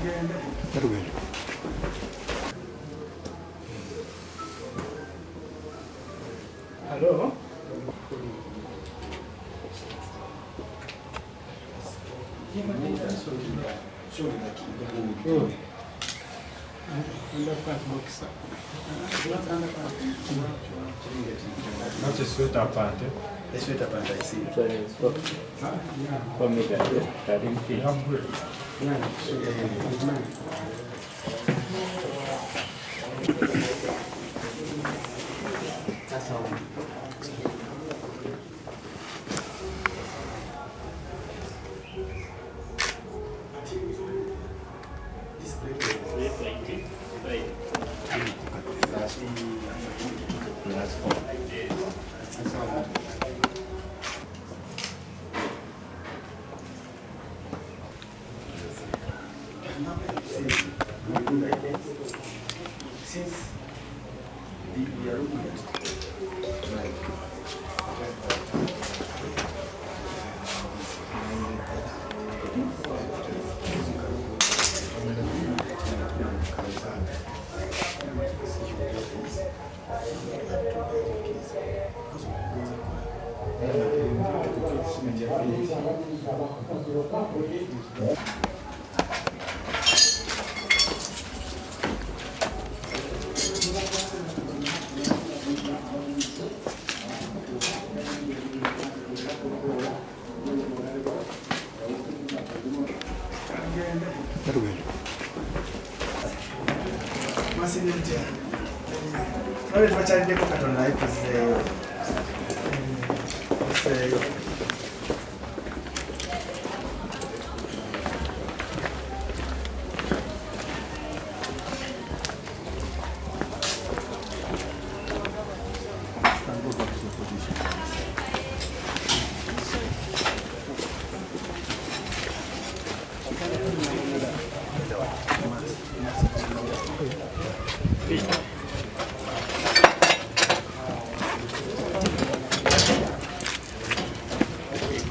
Hello? Not a sweater pant. A sweater pant, I see. For me, that didn't fit. That's all. Since we are looking at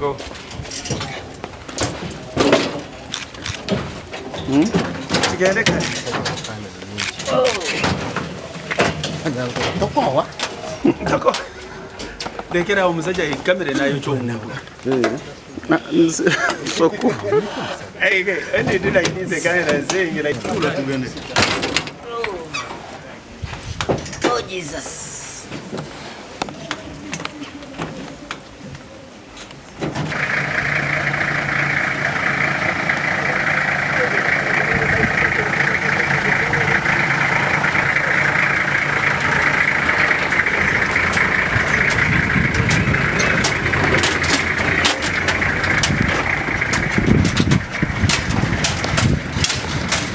Go. Together, Tokowa. Dako. Lekera omusajja ekamera nayo ky'omuntu. Soko. Hey, and they did like this, kind of saying like, Oh, Jesus.